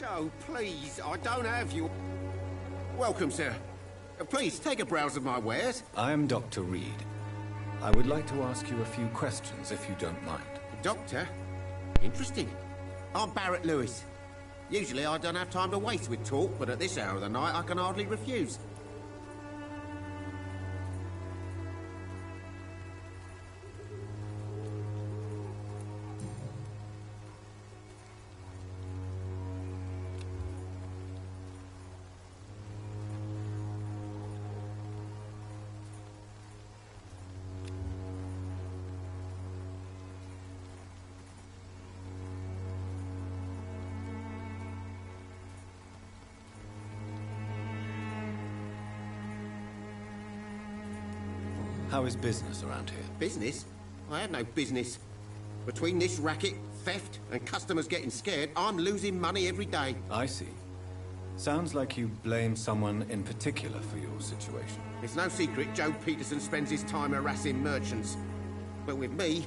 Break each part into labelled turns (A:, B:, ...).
A: Joe, please, I don't have you. Welcome, sir. Please, take a browse of my wares.
B: I am Dr. Reed. I would like to ask you a few questions, if you don't mind.
A: Doctor? Interesting. I'm Barrett Lewis. Usually I don't have time to waste with talk, but at this hour of the night I can hardly refuse.
B: How is business around here?
A: Business? I have no business. Between this racket, theft, and customers getting scared, I'm losing money every day.
B: I see. Sounds like you blame someone in particular for your situation.
A: It's no secret Joe Peterson spends his time harassing merchants. But with me,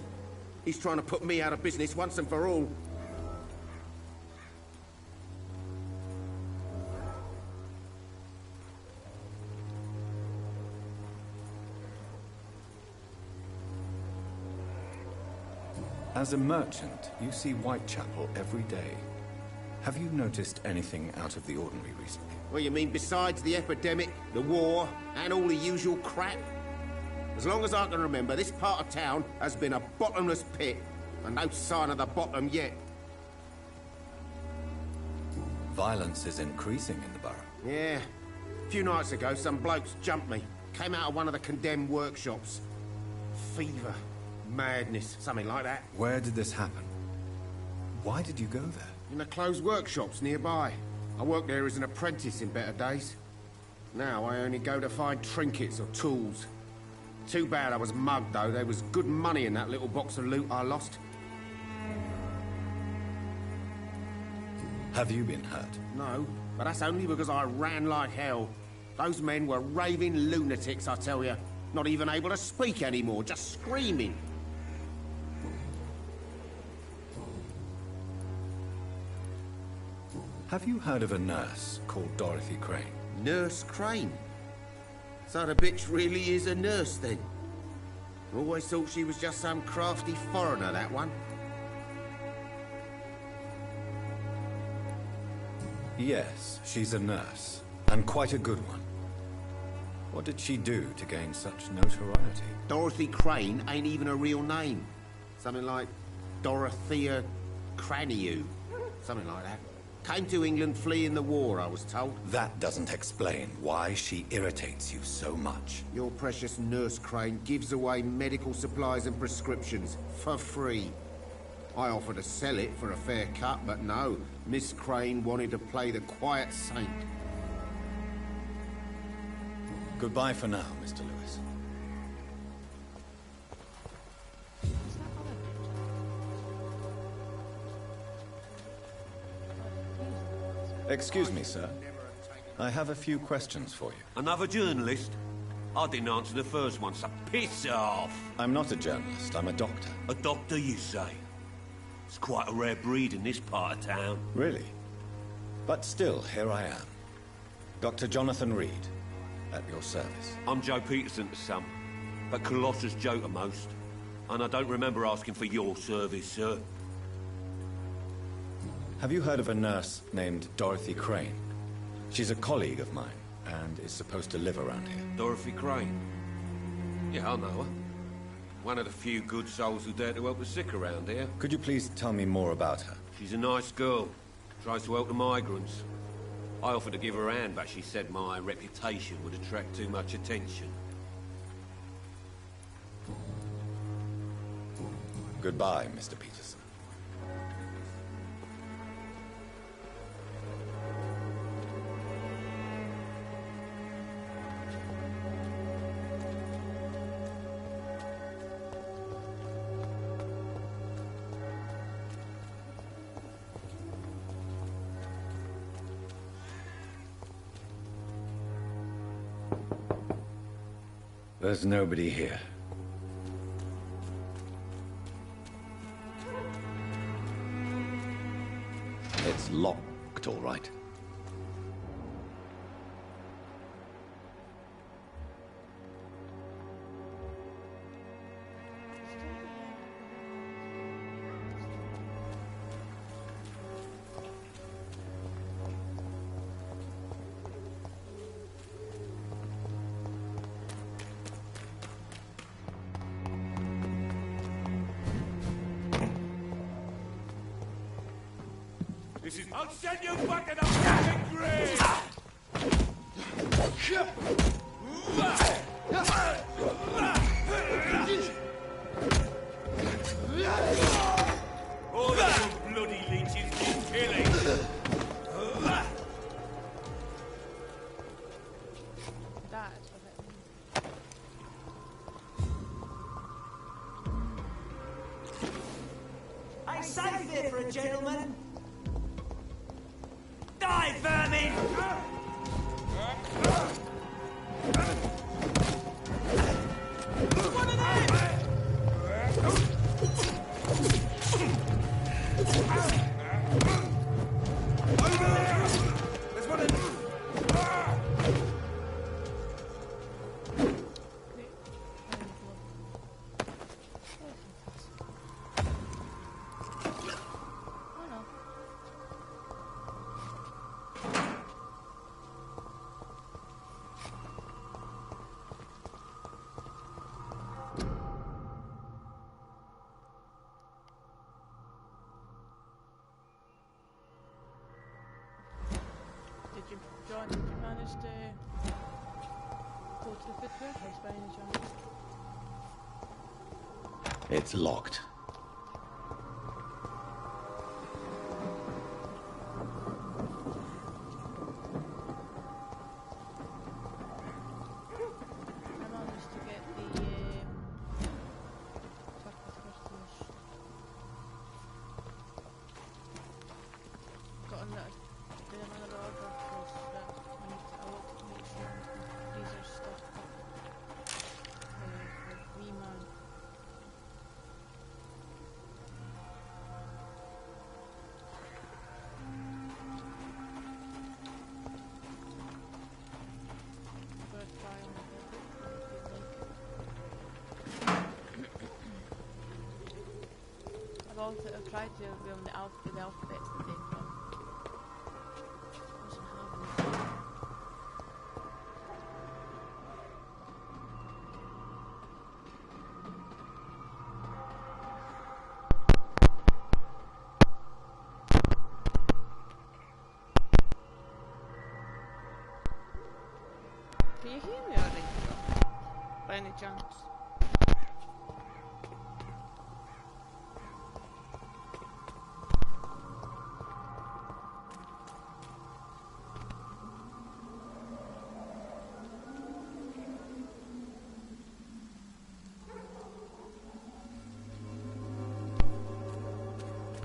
A: he's trying to put me out of business once and for all.
B: As a merchant, you see Whitechapel every day. Have you noticed anything out of the ordinary recently?
A: Well, you mean besides the epidemic, the war, and all the usual crap? As long as I can remember, this part of town has been a bottomless pit, and no sign of the bottom yet.
B: Violence is increasing in the borough.
A: Yeah. A few nights ago, some blokes jumped me. Came out of one of the condemned workshops. Fever. Madness, something like that.
B: Where did this happen? Why did you go there?
A: In the closed workshops nearby. I worked there as an apprentice in better days. Now I only go to find trinkets or tools. Too bad I was mugged, though. There was good money in that little box of loot I lost.
B: Have you been hurt?
A: No, but that's only because I ran like hell. Those men were raving lunatics, I tell you. Not even able to speak anymore, just screaming.
B: Have you heard of a nurse called Dorothy Crane?
A: Nurse Crane? So the bitch really is a nurse, then? Always thought she was just some crafty foreigner, that one.
B: Yes, she's a nurse, and quite a good one. What did she do to gain such notoriety?
A: Dorothy Crane ain't even a real name. Something like Dorothea Craniu. Something like that. Came to England fleeing the war, I was told.
B: That doesn't explain why she irritates you so much.
A: Your precious Nurse Crane gives away medical supplies and prescriptions for free. I offered to sell it for a fair cut, but no. Miss Crane wanted to play the quiet saint.
B: Goodbye for now, Mr. Lewis. Excuse me, sir. I have a few questions for you.
C: Another journalist? I didn't answer the first one, so piss off!
B: I'm not a journalist, I'm a doctor.
C: A doctor, you say? It's quite a rare breed in this part of town.
B: Really? But still, here I am. Dr. Jonathan Reed, at your service.
C: I'm Joe Peterson to some, but Colossus Joe to most. And I don't remember asking for your service, sir.
B: Have you heard of a nurse named Dorothy Crane? She's a colleague of mine, and is supposed to live around here.
C: Dorothy Crane? Yeah, I know her. One of the few good souls who dare to help the sick around here.
B: Could you please tell me more about her?
C: She's a nice girl. Tries to help the migrants. I offered to give her a hand, but she said my reputation would attract too much attention.
B: Goodbye, Mr. Peterson. There's nobody here. It's locked.
D: looked all right.
C: I'll send you back to the fucking grave! All the bloody leeches keep killing!
E: That's what it means.
F: I saved it for a gentleman! Die, vermin! One of them!
C: There's one in...
E: John, did you manage to go to the footbridge house by any chance?
D: It's locked.
E: I managed to get the turquoise crystals. Got another order because I want to make sure these are stocked up for V-Man. I've tried to read the alphabets that they've got. Doesn't have them. Can you hear me already? By any chance?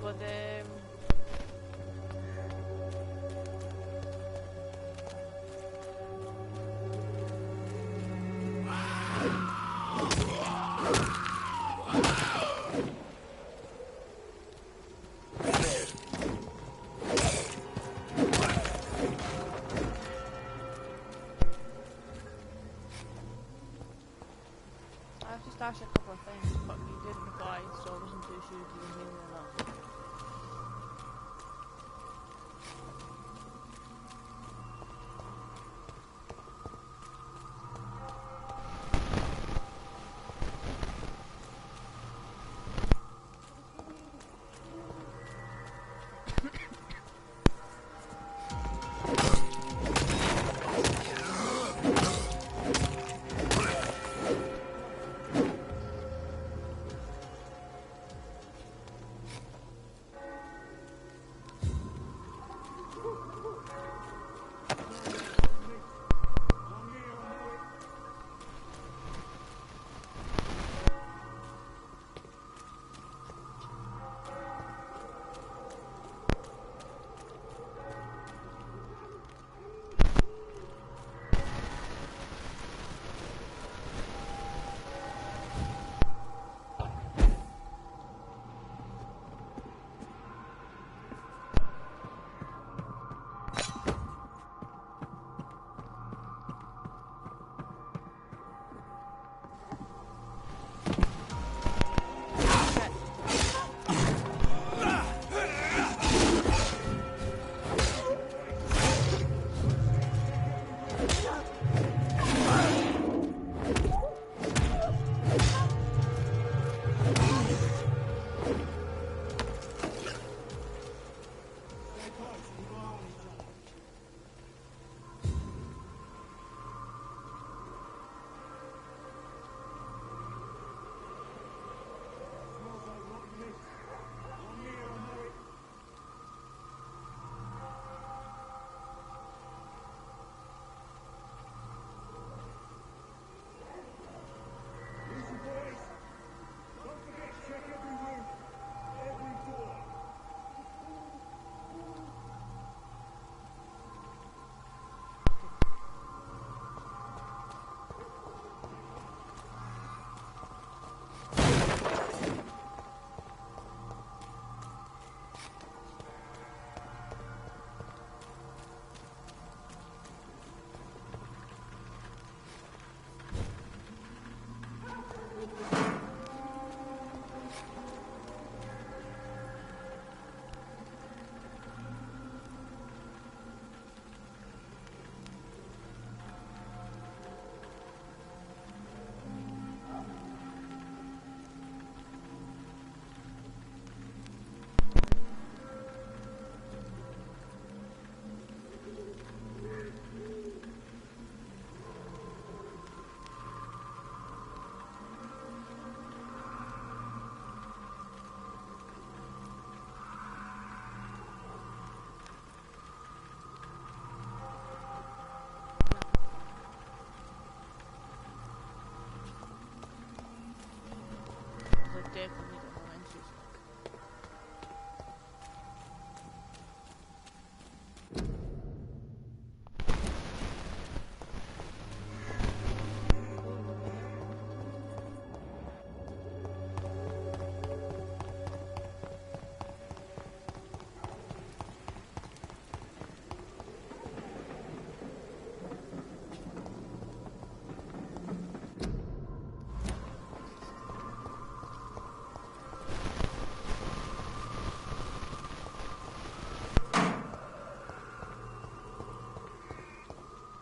E: But I've just asked you a couple of things, but you didn't reply, so I wasn't too sure if you were hearing or not.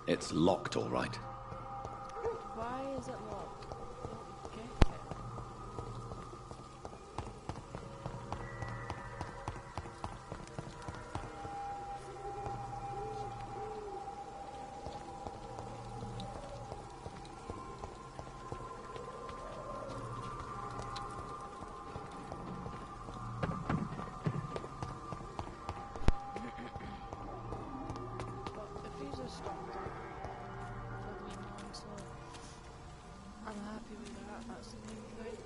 B: It's locked, all right.
E: Why is it locked? Okay. But if he's a stalker for the man, so I'm happy with that. That's the main thing.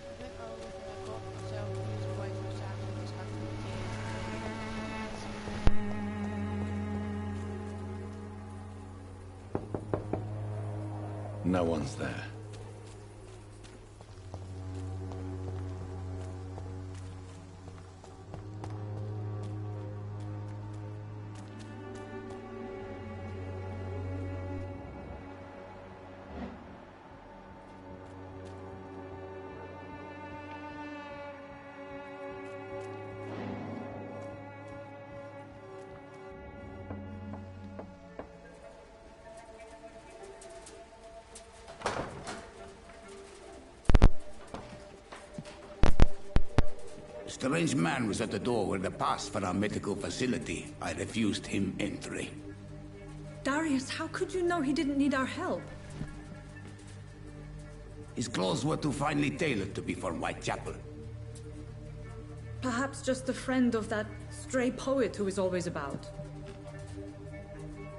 E: I think I'll got myself and his wife or Sam and just have to
B: No one's there.
D: A strange man was at the door with a pass for our medical facility. I refused him entry.
G: Darius, how could you know he didn't need our help?
D: His clothes were too finely tailored to be for Whitechapel.
G: Perhaps just a friend of that stray poet who is always about.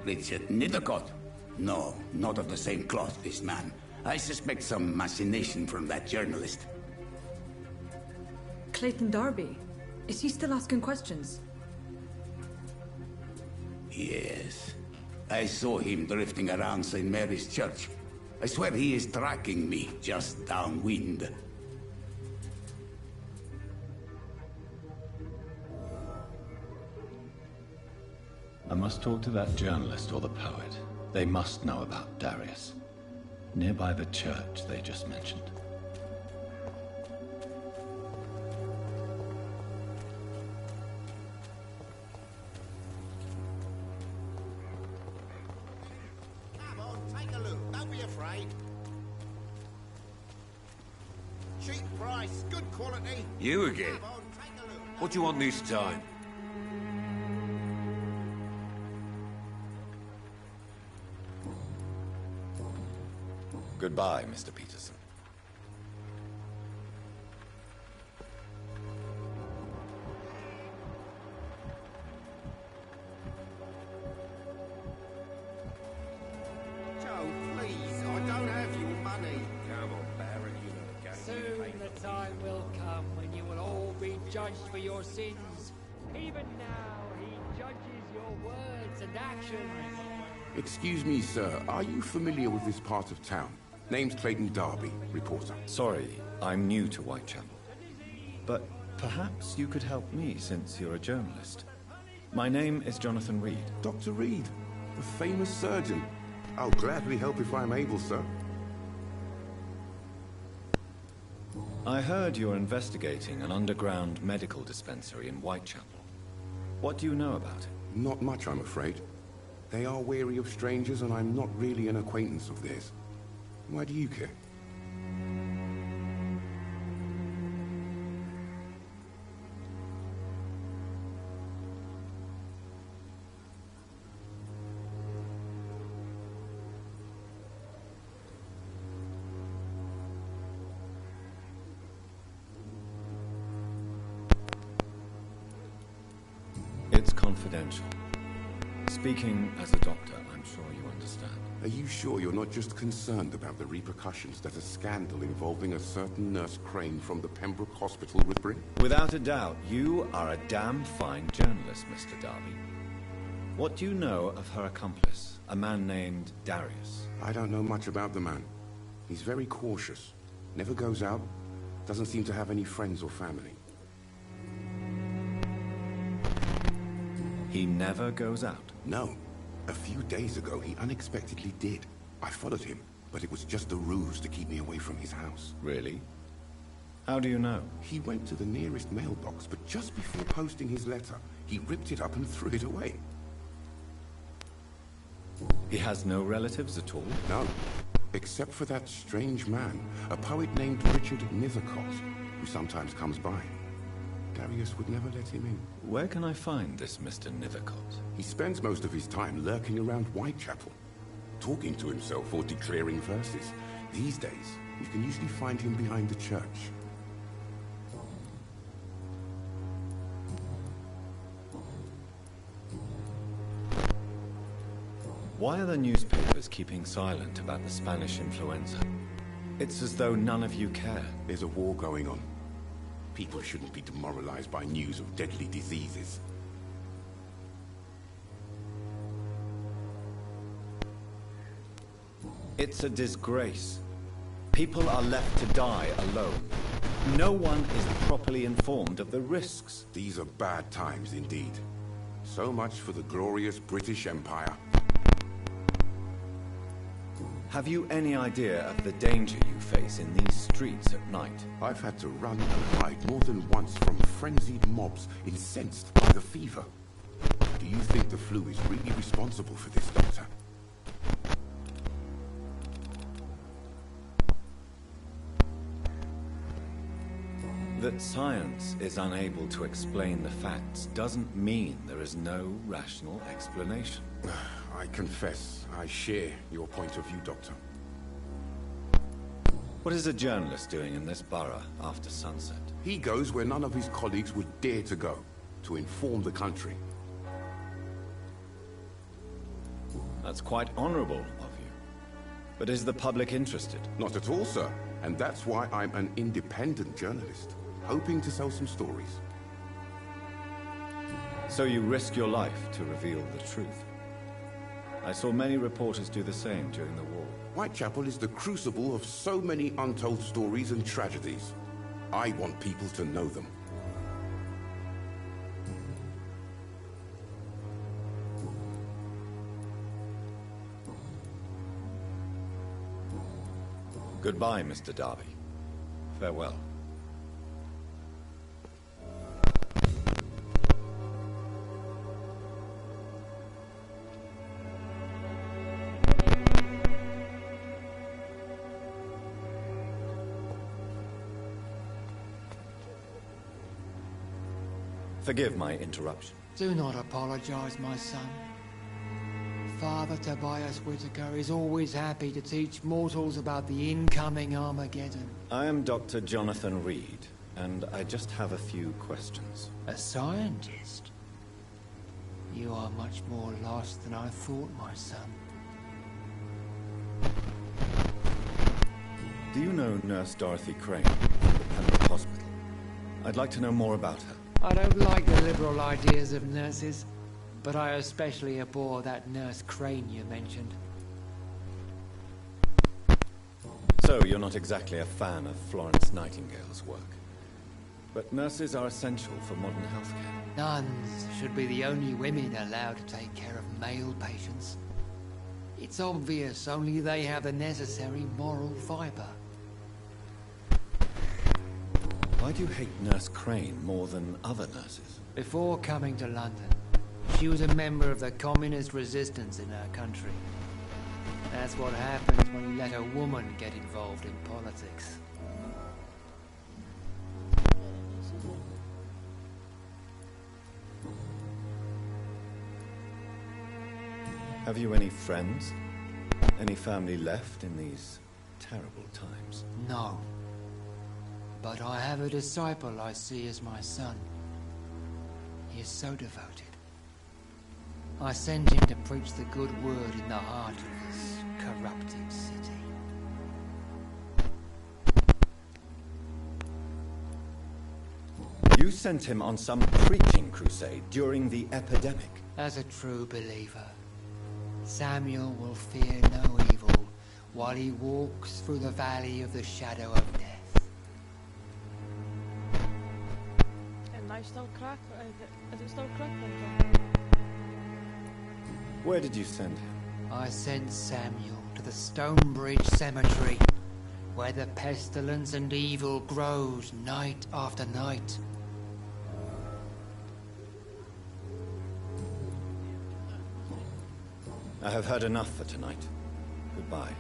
D: Richard Nithercott? No, not of the same cloth, this man. I suspect some machination from that journalist.
G: Clayton Darby. Is he still asking questions?
D: Yes. I saw him drifting around St. Mary's Church. I swear he is tracking me, just downwind.
B: I must talk to that journalist or the poet. They must know about Darius. Nearby the church they just mentioned.
A: Come on, take a look. Don't be afraid. Cheap price, good quality.
C: You again?
A: Come on, take a look.
C: What do you want this time?
B: Goodbye, Mr. Peterson.
A: Joe, please, I don't have your money. Come on, Barrett, you know the game.
H: Soon the time will come when you will all be judged for your sins. Even now, he judges your words and actions.
I: Excuse me, sir. Are you familiar with this part of town? Name's Clayton Darby, reporter.
B: Sorry, I'm new to Whitechapel. But perhaps you could help me since you're a journalist. My name is Jonathan Reed.
I: Dr. Reed, the famous surgeon. I'll gladly help if I'm able, sir.
B: I heard you're investigating an underground medical dispensary in Whitechapel. What do you know about it?
I: Not much, I'm afraid. They are wary of strangers, and I'm not really an acquaintance of theirs. Why do you care?
B: It's confidential. Speaking as a doctor, I'm sure you understand.
I: Are you sure you're not just concerned about the repercussions that a scandal involving a certain Nurse Crane from the Pembroke Hospital would bring?
B: Without a doubt, you are a damn fine journalist, Mr. Darby. What do you know of her accomplice, a man named Darius?
I: I don't know much about the man. He's very cautious. Never goes out. Doesn't seem to have any friends or family.
B: He never goes out.
I: No. A few days ago, he unexpectedly did. I followed him. but it was just a ruse to keep me away from his house.
B: Really? How do you know?
I: He went to the nearest mailbox, but just before posting his letter, he ripped it up and threw it away.
B: He has no relatives at all?
I: No, except for that strange man, a poet named Richard Nithercott, who sometimes comes by. Darius would never let him in.
B: Where can I find this Mr. Nithercott?
I: He spends most of his time lurking around Whitechapel, talking to himself or declaring verses. These days, you can usually find him behind the church.
B: Why are the newspapers keeping silent about the Spanish influenza? It's as though none of you care.
I: There's a war going on. People shouldn't be demoralized by news of deadly diseases.
B: It's a disgrace. People are left to die alone. No one is properly informed of the risks.
I: These are bad times indeed. So much for the glorious British Empire.
B: Have you any idea of the danger you face in these streets at night?
I: I've had to run and hide more than once from frenzied mobs incensed by the fever. Do you think the flu is really responsible for this, Doctor?
B: That science is unable to explain the facts doesn't mean there is no rational explanation.
I: I confess, I share your point of view, Doctor.
B: What is a journalist doing in this borough after sunset?
I: He goes where none of his colleagues would dare to go, to inform the country.
B: That's quite honorable of you. But is the public interested?
I: Not at all, sir. And that's why I'm an independent journalist, hoping to sell some stories.
B: So you risk your life to reveal the truth. I saw many reporters do the same during the war.
I: Whitechapel is the crucible of so many untold stories and tragedies. I want people to know them.
B: Goodbye, Mr. Darby. Farewell. Forgive my interruption.
H: Do not apologize, my son. Father Tobias Whitaker is always happy to teach mortals about the incoming Armageddon.
B: I am Dr. Jonathan Reed, and I just have a few questions.
H: A scientist? You are much more lost than I thought, my son.
B: Do you know Nurse Dorothy Crane from the Pembroke Hospital? I'd like to know more about her.
H: I don't like the liberal ideas of nurses, but I especially abhor that Nurse Crane you mentioned.
B: So, you're not exactly a fan of Florence Nightingale's work. But nurses are essential for modern healthcare.
H: Nuns should be the only women allowed to take care of male patients. It's obvious only they have the necessary moral fiber.
B: Why do you hate Nurse Crane more than other nurses?
H: Before coming to London, she was a member of the communist resistance in her country. That's what happens when you let a woman get involved in politics.
B: Have you any friends? Any family left in these terrible times?
H: No. But I have a disciple I see as my son. He is so devoted. I sent him to preach the good word in the heart of this corrupted city.
B: You sent him on some preaching crusade during the epidemic.
H: As a true believer, Samuel will fear no evil while he walks through the valley of the shadow of death.
E: And I still crack. Is it still crackling?
B: Where did you send him?
H: I sent Samuel to the Stonebridge Cemetery, where the pestilence and evil grows night after night.
B: I have heard enough for tonight. Goodbye.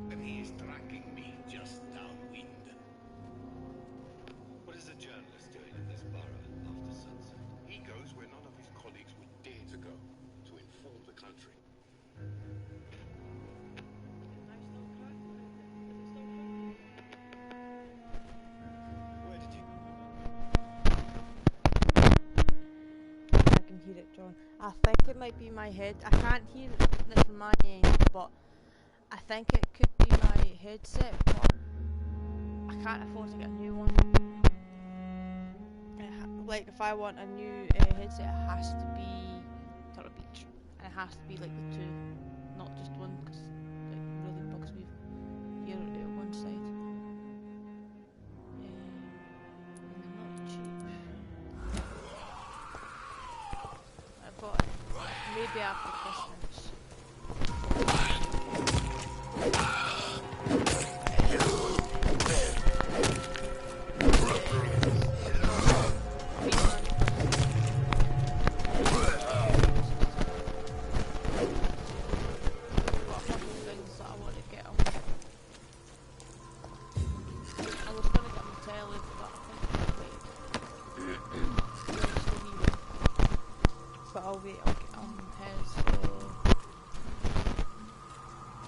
D: And he is tracking me just downwind.
I: What is a journalist doing in this borough after sunset? He goes where none of his colleagues would dare to go, to inform the country.
B: Where did you...
E: I can hear it, John. I think it might be my head. I can't hear it from my end, but I think it could be my headset, but I can't afford to get a new one. Like, if I want a new headset, it has to be Turtle Beach. And it has to be like the two, not just one, because it really bugs me here at one side. And they're not cheap. I bought it maybe after Christmas. I'll get on his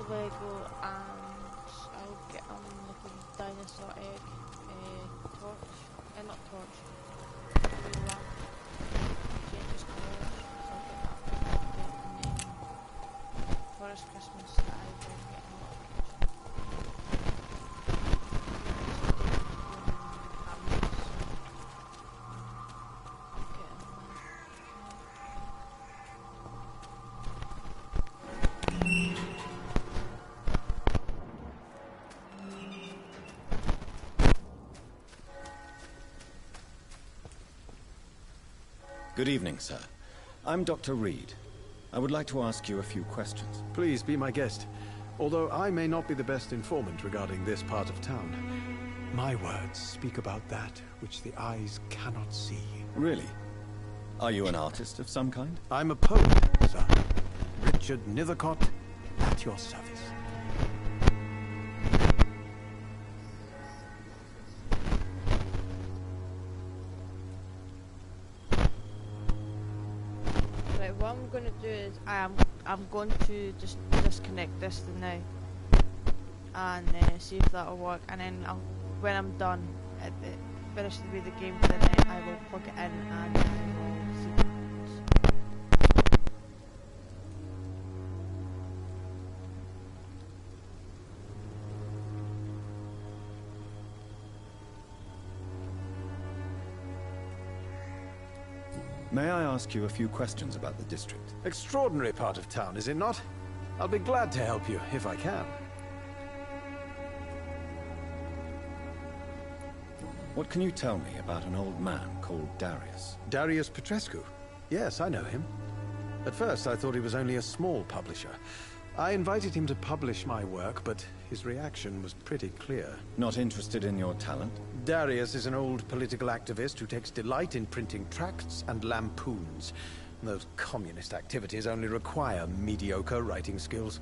E: Lego, and I'll get on like a dinosaur egg torch, not torch, lamp, changes colours, so I'll get that one, and then for his Christmas I will get him a
B: Good evening, sir. I'm Dr. Reed. I would like to ask you a few questions.
J: Please be my guest. Although I may not be the best informant regarding this part of town, my words speak about that which the eyes cannot see.
B: Really? Are you an artist of some kind?
J: I'm a poet, sir. Richard Nethercott, at your service.
E: Right, what I'm going to do is I'm going to just disconnect this for now and see if that'll work, and then when I'm done at the finish the game for the night, I will plug it in and I will see what happens.
B: May I ask you a few questions about the district?
J: Extraordinary part of town, is it not? I'll be glad to help you, if I can.
B: What can you tell me about an old man called Darius?
J: Darius Petrescu? Yes, I know him. At first, I thought he was only a small publisher. I invited him to publish my work, but his reaction was pretty clear.
B: Not interested in your talent?
J: Darius is an old political activist who takes delight in printing tracts and lampoons. Those communist activities only require mediocre writing skills.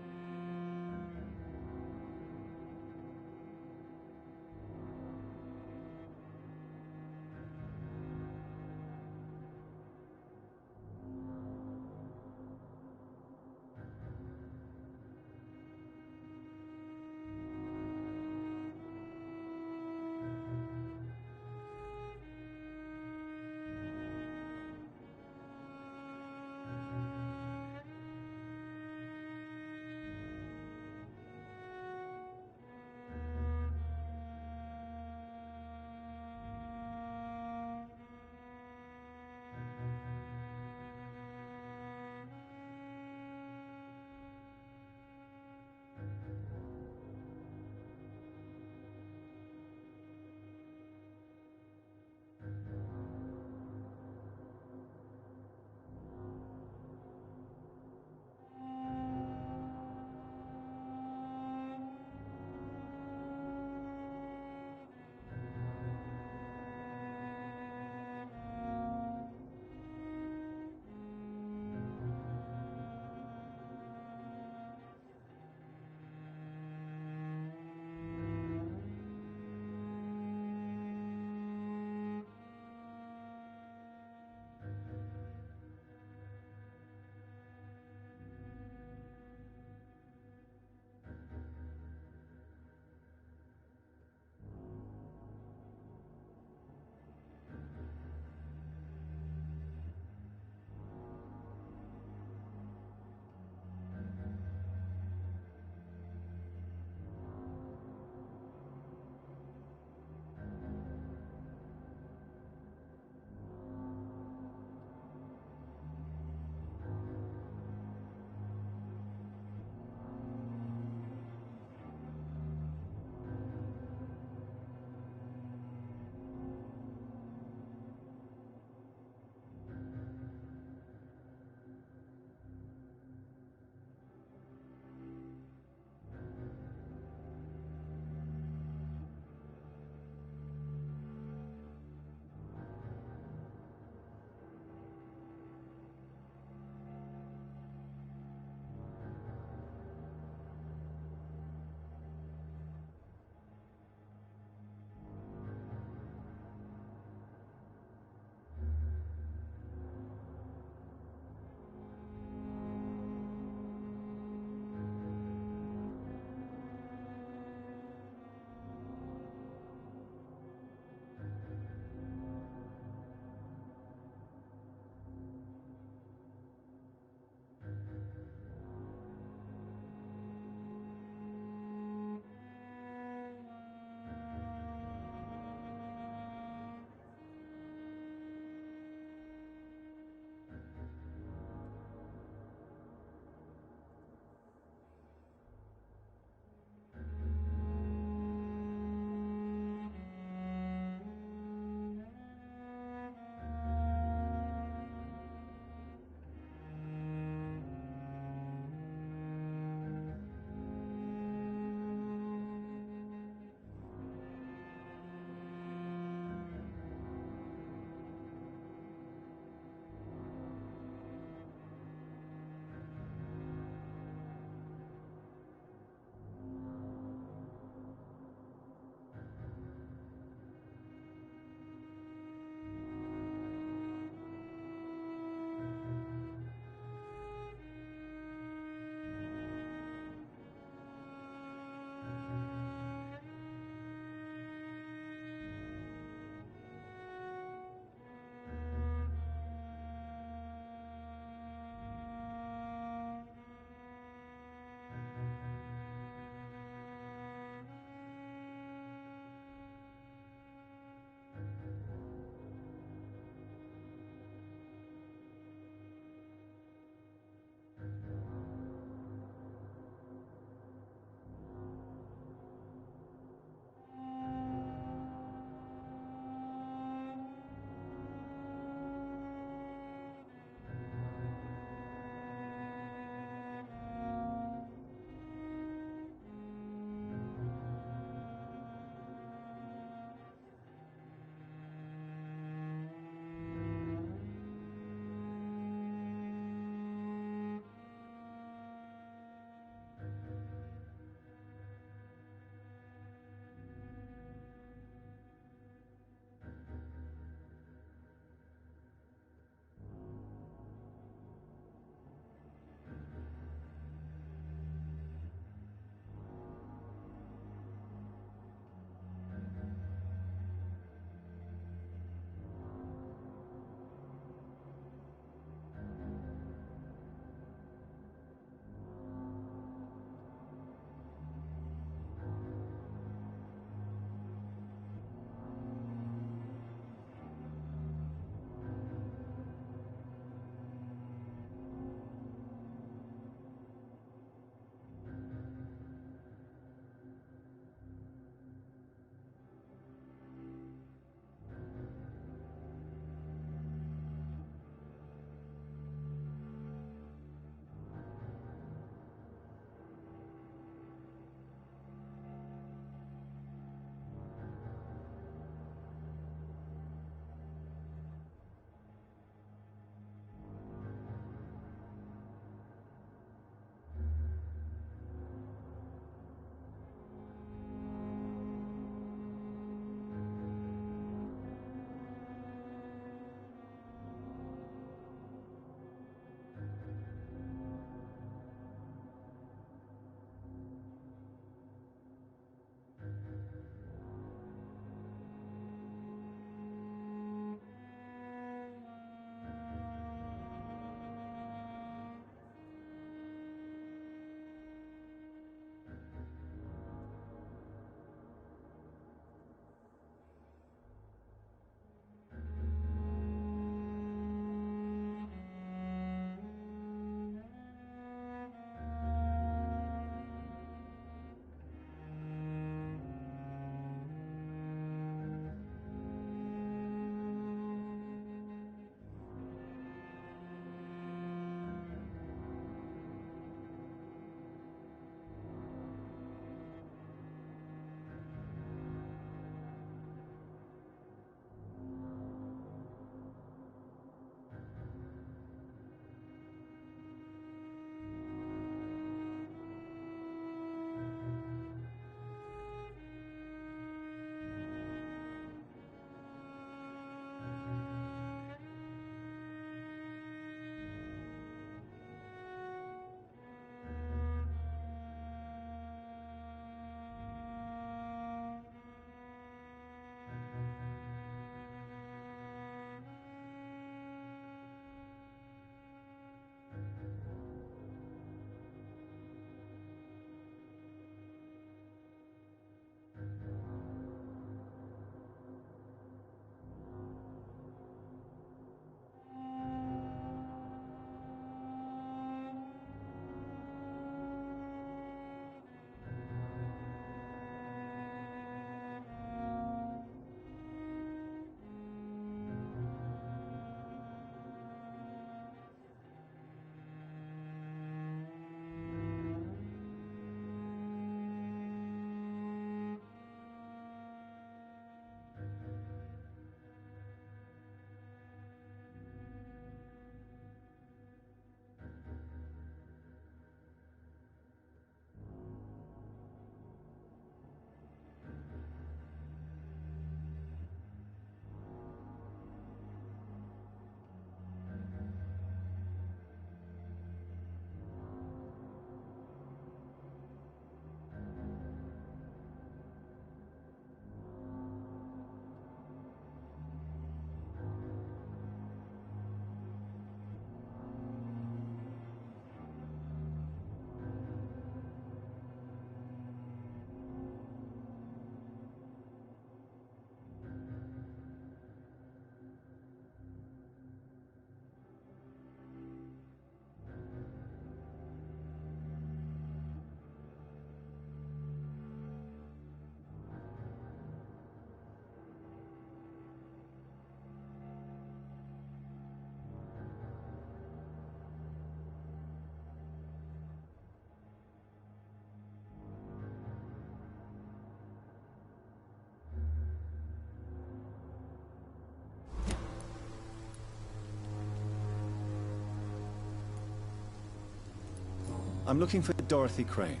B: I'm looking for Dorothy Crane,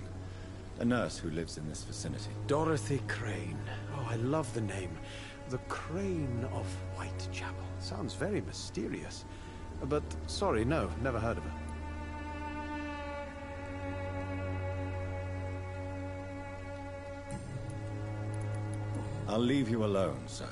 B: a nurse who lives in this vicinity.
J: Dorothy Crane. Oh, I love the name. The Crane of Whitechapel. Sounds very mysterious. But, sorry, no, never heard of her.
B: I'll leave you alone, sir.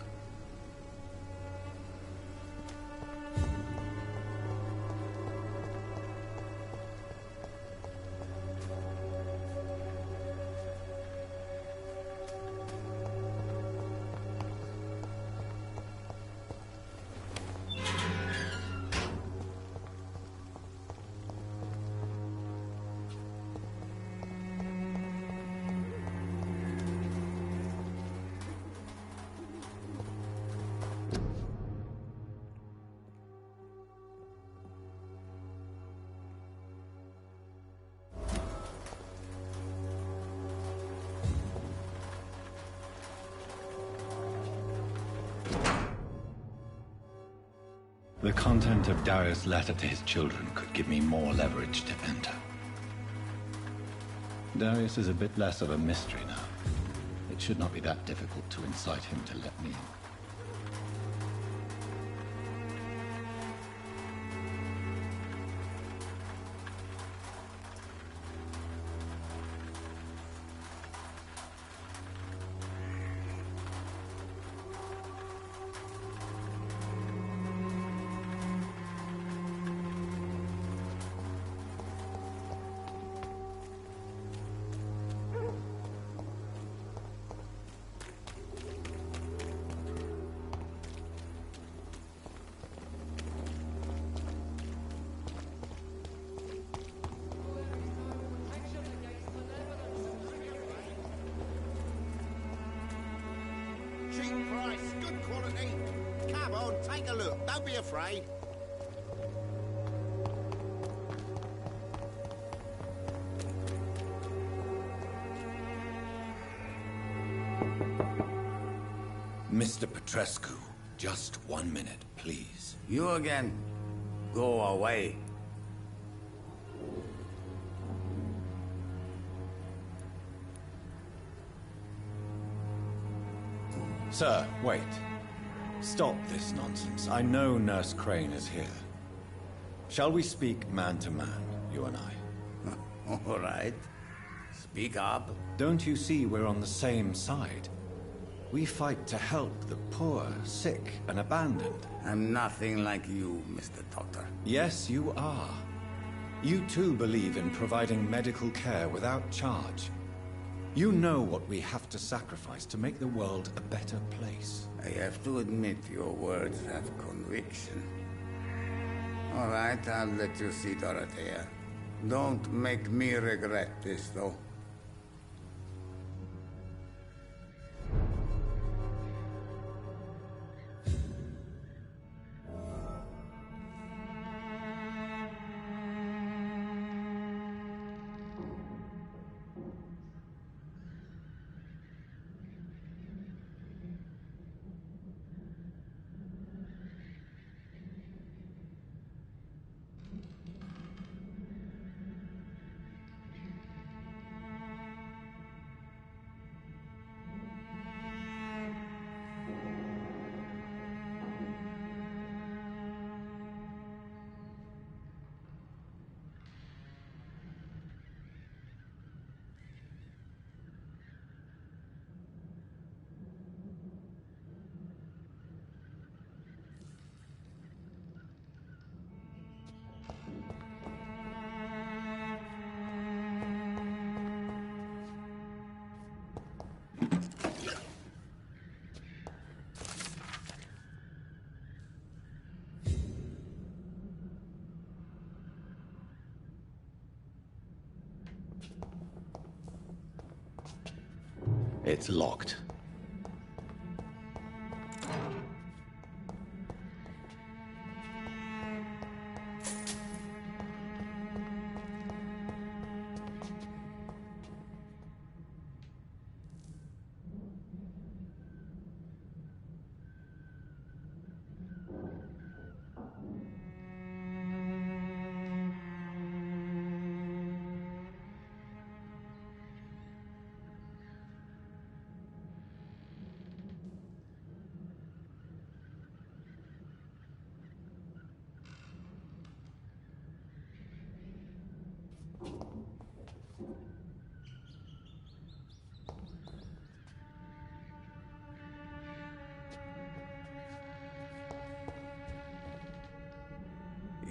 K: The content of Darius' letter to his children could give me more leverage to enter. Darius is a bit less of a mystery now. It should not be that difficult to incite him to let me in.
A: Cheap price, good quality. Come on, take a look. Don't be afraid.
D: Mr. Petrescu, just 1 minute, please. You again? Go away.
B: Sir, wait. Stop this nonsense. I know Nurse Crane is here. Shall we speak man to man, you and I?
D: All right. Speak up.
B: Don't you see we're on the same side? We fight to help the poor, sick, and abandoned.
D: I'm nothing like you, Mr. Doctor.
B: Yes, you are. You too believe in providing medical care without charge. You know what we have to sacrifice to make the world a better place.
D: I have to admit your words have conviction. All right, I'll let you see Dorothea. Don't make me regret this, though.
K: It's locked.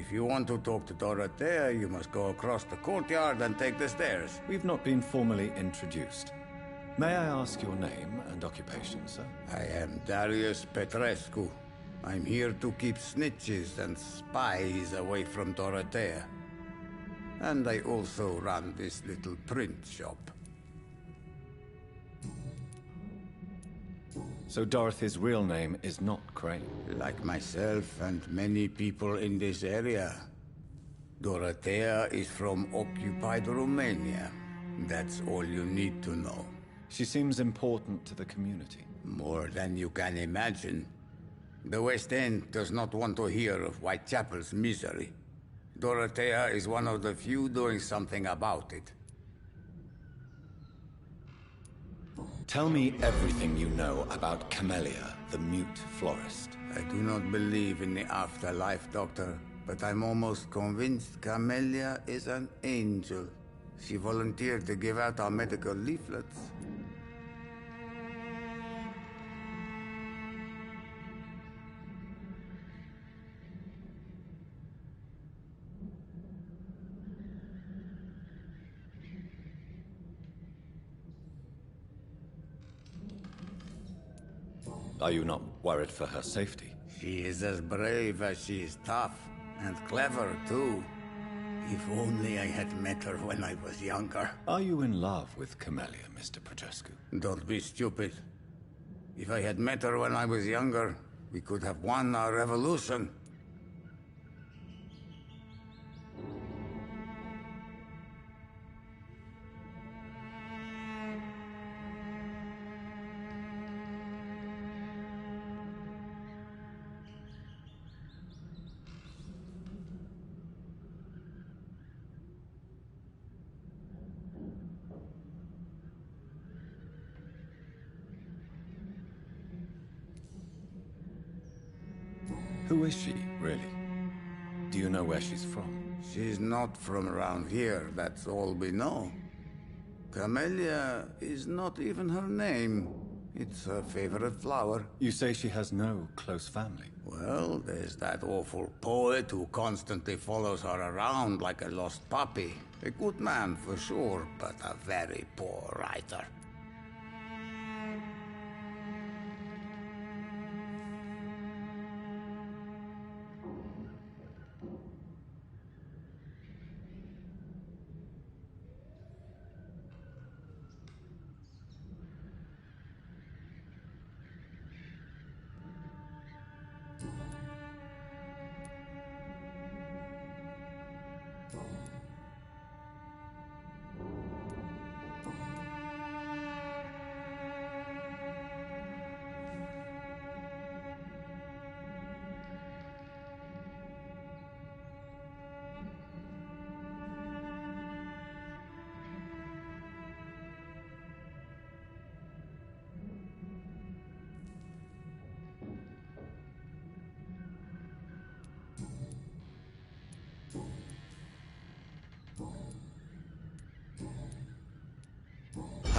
D: If you want to talk to Dorothea, you must go across the courtyard and take the stairs.
B: We've not been formally introduced. May I ask your name and occupation, sir?
D: I am Darius Petrescu. I'm here to keep snitches and spies away from Dorothea. And I also run this little print shop.
B: So Dorothy's real name is not Crane?
D: Like myself and many people in this area, Dorothea is from occupied Romania. That's all you need to know.
B: She seems important to the community.
D: More than you can imagine. The West End does not want to hear of Whitechapel's misery. Dorothea is one of the few doing something about it.
B: Tell me everything you know about Camellia, the mute florist.
D: I do not believe in the afterlife, Doctor, but I'm almost convinced Camellia is an angel. She volunteered to give out our medical leaflets.
B: Are you not worried for her safety?
D: She is as brave as she is tough, and clever too. If only I had met her when I was younger.
B: Are you in love with Camellia, Mr. Petrescu?
D: Don't be stupid. If I had met her when I was younger, we could have won our revolution.
B: Who is she, really? Do you know where she's from?
D: She's not from around here, that's all we know. Camellia is not even her name. It's her favorite flower.
B: You say she has no close family?
D: Well, there's that awful poet who constantly follows her around like a lost puppy. A good man for sure, but a very poor writer.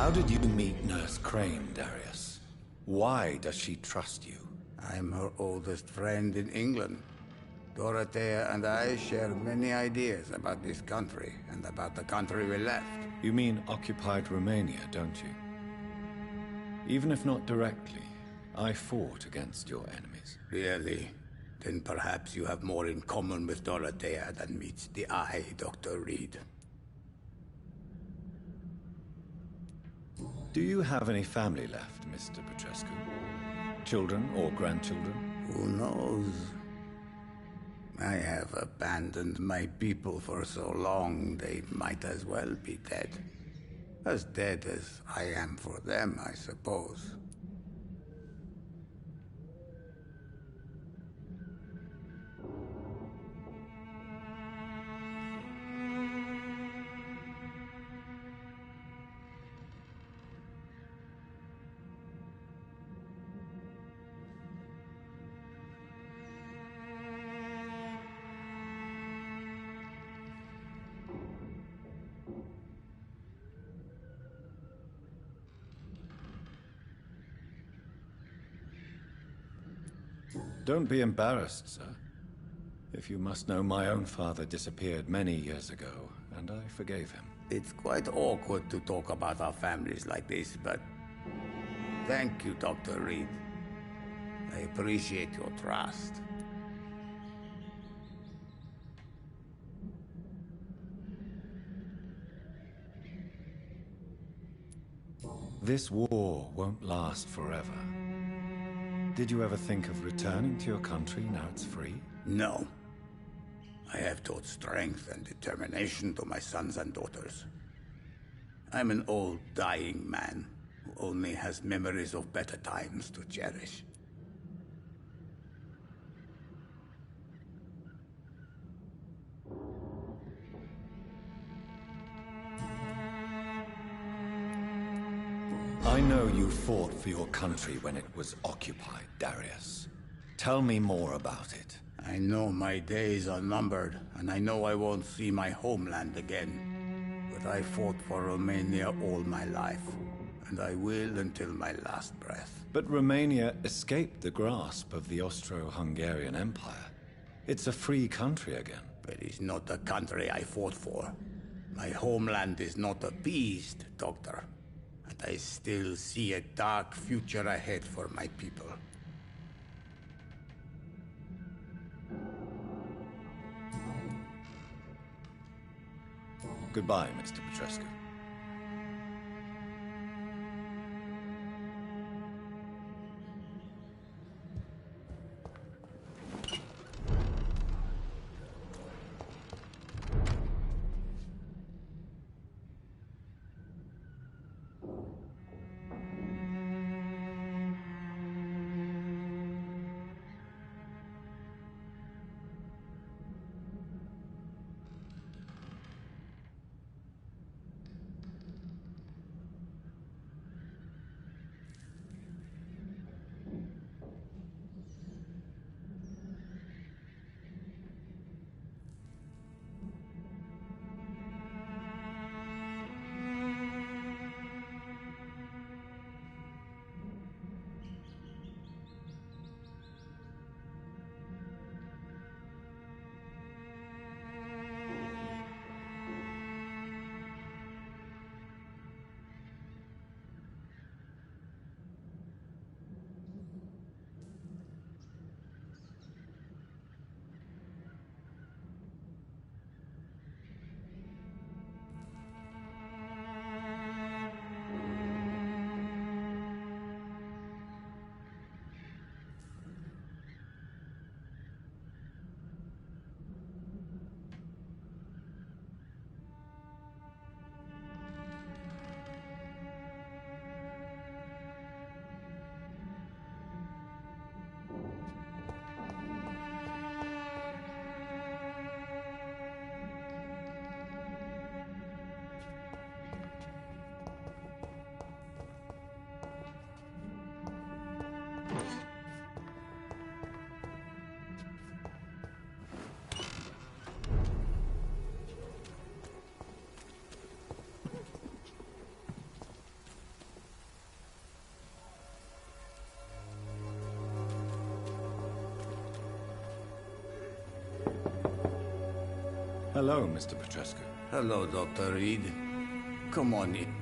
B: How did you meet Nurse Crane, Darius? Why does she trust you?
D: I'm her oldest friend in England. Dorothea and I share many ideas about this country and about the country we left.
B: You mean occupied Romania, don't you? Even if not directly, I fought against your enemies.
D: Really? Then perhaps you have more in common with Dorothea than meets the eye, Dr. Reed.
B: Do you have any family left, Mr. Petrescu? Children or grandchildren?
D: Who knows? I have abandoned my people for so long, they might as well be dead. As dead as I am for them, I suppose.
B: Don't be embarrassed, sir. If you must know, my own father disappeared many years ago, and I forgave him.
D: It's quite awkward to talk about our families like this, but thank you, Dr. Reed. I appreciate your trust.
B: This war won't last forever. Did you ever think of returning to your country now it's free?
D: No. I have taught strength and determination to my sons and daughters. I'm an old, dying man who only has memories of better times to cherish.
B: I know you fought for your country when it was occupied, Darius. Tell me more about it.
D: I know my days are numbered, and I know I won't see my homeland again. But I fought for Romania all my life, and I will until my last breath.
B: But Romania escaped the grasp of the Austro-Hungarian Empire. It's a free country again.
D: But it's not the country I fought for. My homeland is not appeased, Doctor. And I still see a dark future ahead for my people.
B: Goodbye, Mr. Petrescu. Hello, Mr. Petrescu.
D: Hello, Dr. Reed. Come on in.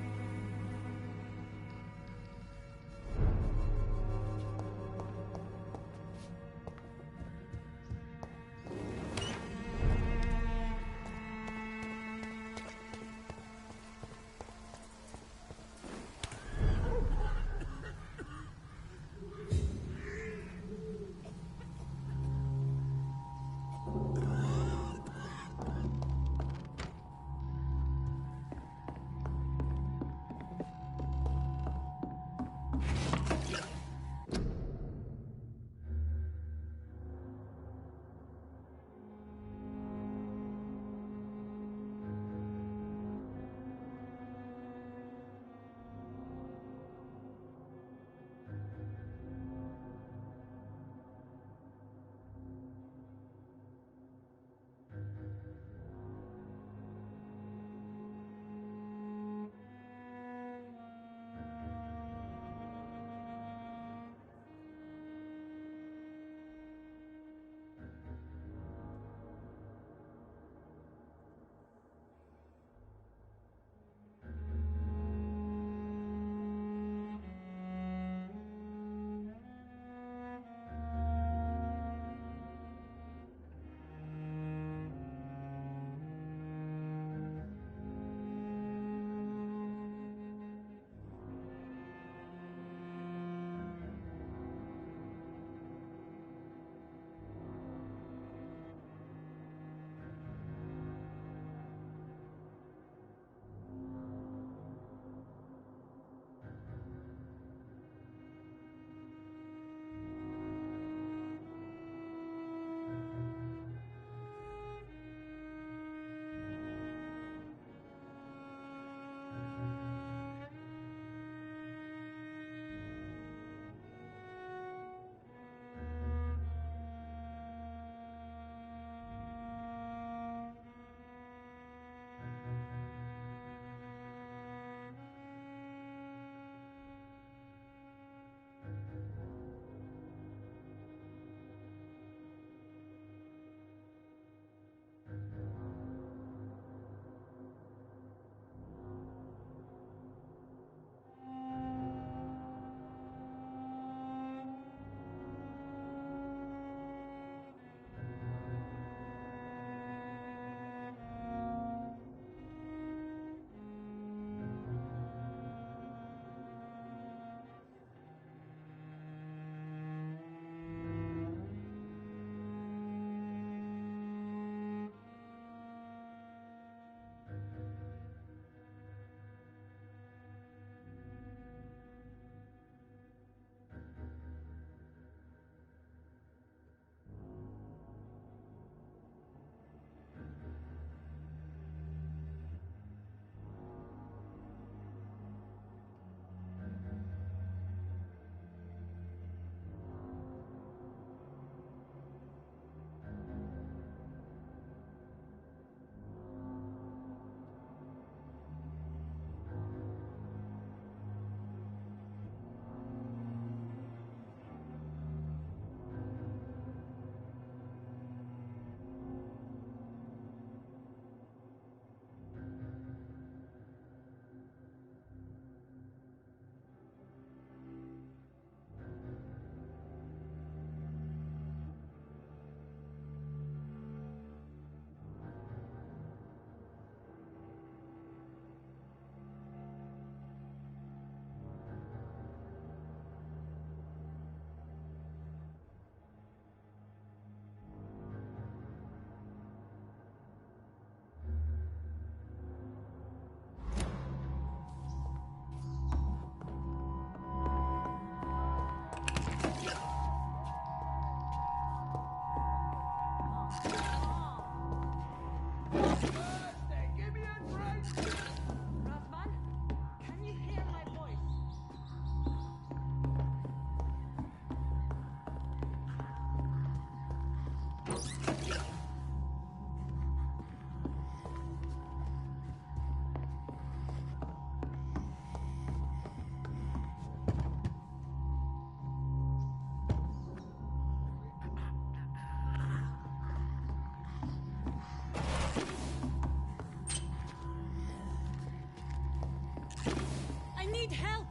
G: I need help!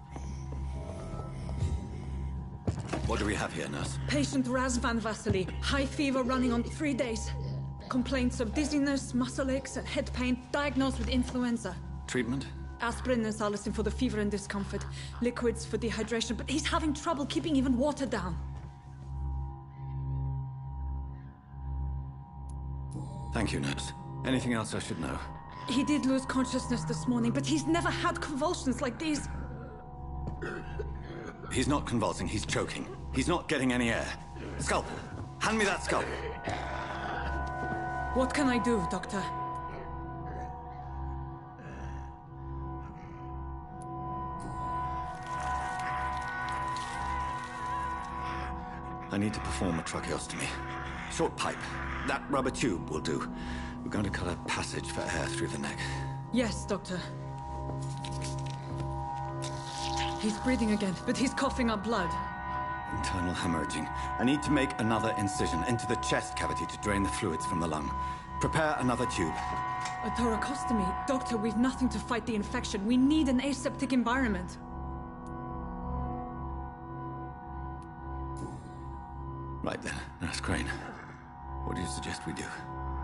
B: What do we have here, nurse?
G: Patient Raz Van Vasily. High fever running on 3 days. Complaints of dizziness, muscle aches, and head pain. Diagnosed with influenza.
B: Treatment?
G: Aspirin and salicin for the fever and discomfort. Liquids for dehydration, but he's having trouble keeping even water down.
B: Thank you, nurse. Anything else I should know?
G: He did lose consciousness this morning, but he's never had convulsions like these.
B: He's not convulsing, he's choking. He's not getting any air. Scalpel! Hand me that scalpel!
G: What can I do, Doctor?
B: I need to perform a tracheostomy. Short pipe. That rubber tube will do. We're going to cut a passage for air through the neck.
G: Yes, Doctor. He's breathing again, but he's coughing up blood.
B: Internal hemorrhaging. I need to make another incision into the chest cavity to drain the fluids from the lung. Prepare another tube.
G: A thoracostomy? Doctor, we've nothing to fight the infection. We need an aseptic environment.
B: Right then, Nurse Crane. What do you suggest we do?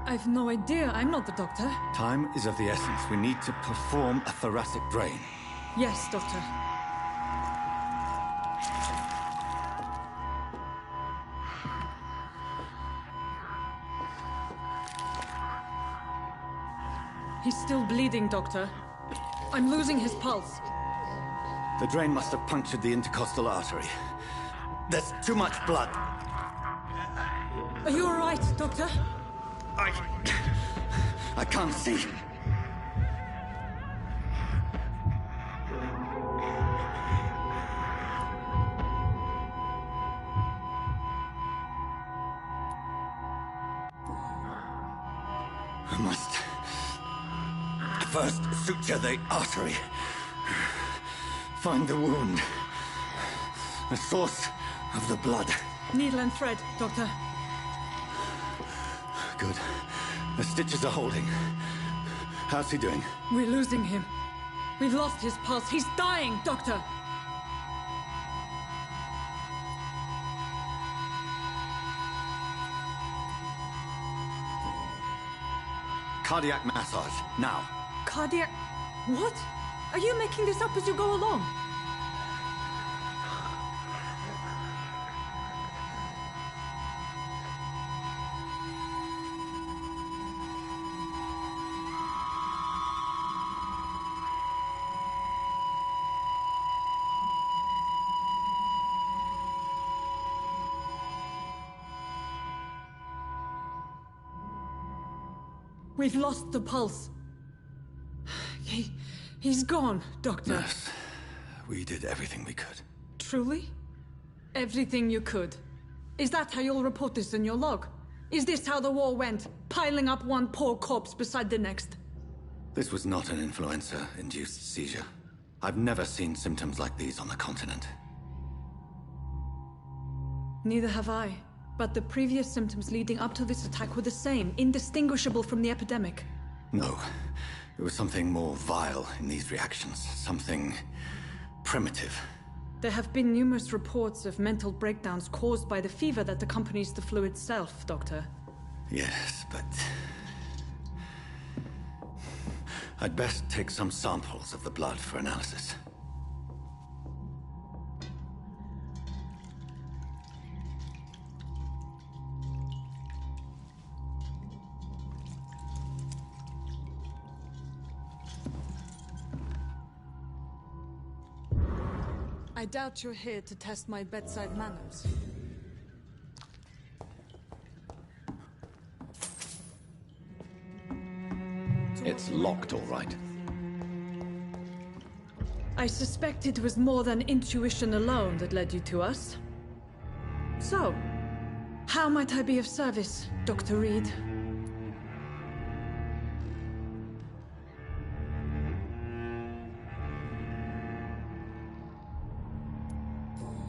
G: I've no idea. I'm not the doctor.
B: Time is of the essence. We need to perform a thoracic drain.
G: Yes, Doctor. He's still bleeding, Doctor. I'm losing his pulse.
B: The drain must have punctured the intercostal artery. There's too much blood.
G: Are you all right, Doctor?
B: I can't see. I must first suture the artery. Find the wound. The source of the blood.
G: Needle and thread, Doctor.
B: Good. The stitches are holding. How's he doing?
G: We're losing him. We've lost his pulse. He's dying, Doctor!
B: Cardiac massage, now.
G: Cardiac... What? Are you making this up as you go along? We've lost the pulse. He's gone, Doctor.
B: Nurse, we did everything we could.
G: Truly? Everything you could? Is that how you'll report this in your log? Is this how the war went? Piling up one poor corpse beside the next?
B: This was not an influenza-induced seizure. I've never seen symptoms like these on the continent.
G: Neither have I. But the previous symptoms leading up to this attack were the same, indistinguishable from the epidemic.
B: No. There was something more vile in these reactions. Something primitive.
G: There have been numerous reports of mental breakdowns caused by the fever that accompanies the flu itself, Doctor.
B: Yes, but... I'd best take some samples of the blood for analysis.
G: I doubt you're here to test my bedside manners.
K: It's locked, all right.
G: I suspect it was more than intuition alone that led you to us. So, How might I be of service, Dr. Reed?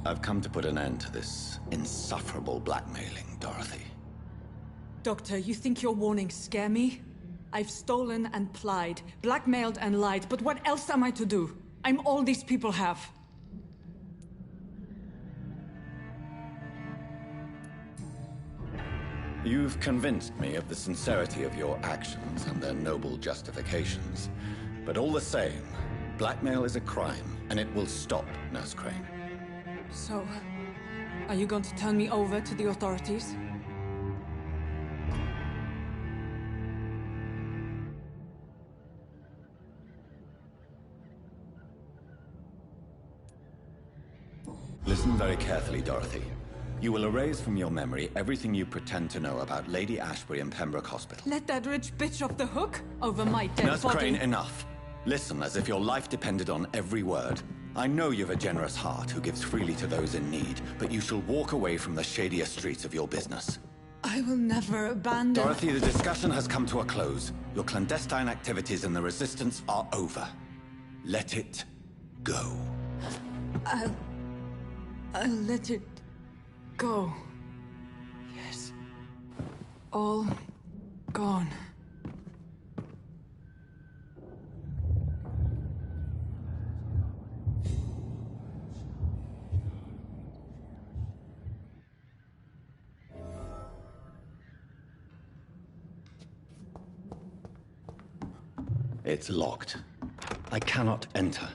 B: I've come to put an end to this insufferable blackmailing, Dorothy.
G: Doctor, you think your warnings scare me? I've stolen and plied, blackmailed and lied, but what else am I to do? I'm all these people have.
B: You've convinced me of the sincerity of your actions and their noble justifications. But all the same, blackmail is a crime, and it will stop, Nurse Crane.
G: So, are you going to turn me over to the authorities?
B: Listen very carefully, Dorothy. You will erase from your memory everything you pretend to know about Lady Ashbury and Pembroke Hospital.
G: Let that rich bitch off the hook over my dead
B: Nurse
G: body.
B: Crane, enough. Listen as if your life depended on every word. I know you've a generous heart who gives freely to those in need, but you shall walk away from the shadier streets of your business.
G: I will never abandon...
B: Dorothy, the discussion has come to a close. Your clandestine activities in the Resistance are over. Let it go.
G: I'll let it go. Yes. All gone.
B: It's locked. I cannot enter.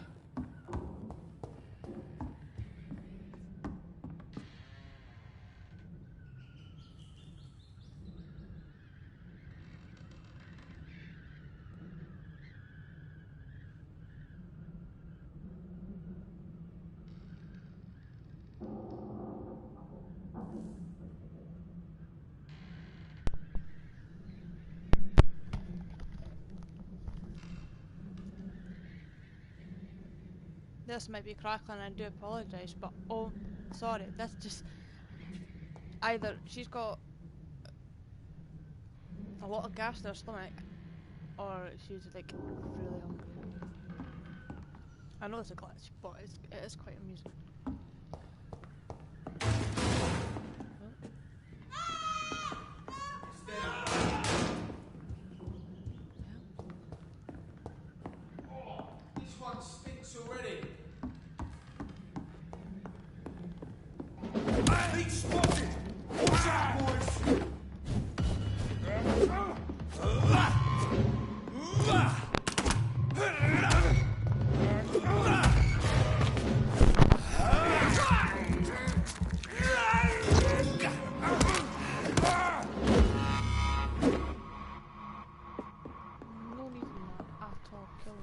E: This might be crackling, I do apologise, but oh, sorry, that's just... Either she's got a lot of gas in her stomach, or she's like really hungry. I know it's a glitch, but it is quite amusing.
L: This one stinks already. He's spotted! Watch out, boys!
E: No need at all kill.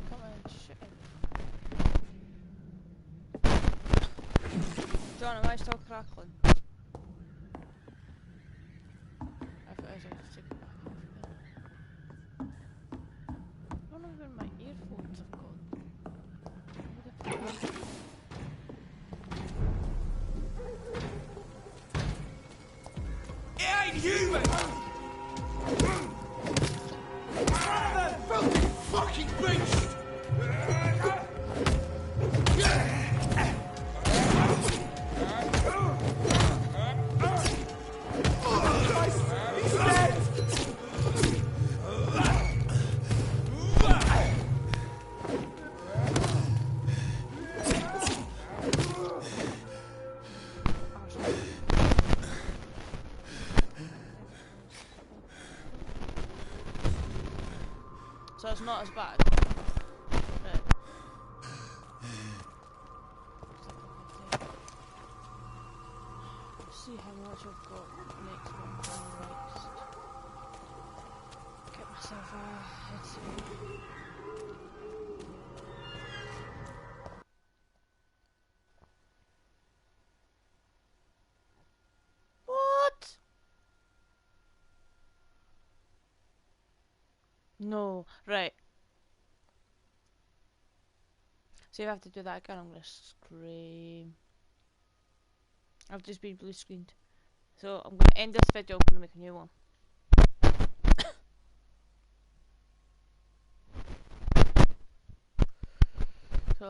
E: Come on, shit. John, am I still crackling? If it is, I'll just take it back off again. I don't know where my earphones have gone. Where the fuck?
L: It ain't human! Son of a filthy fucking beast! He's dead!
E: So it's not as bad. Right. Let's see how much I've got next one on the next. Get myself a headset. What? No, right. So if I have to do that again, I'm gonna scream. I've just been blue screened. So I'm gonna end this video, I'm gonna make a new one.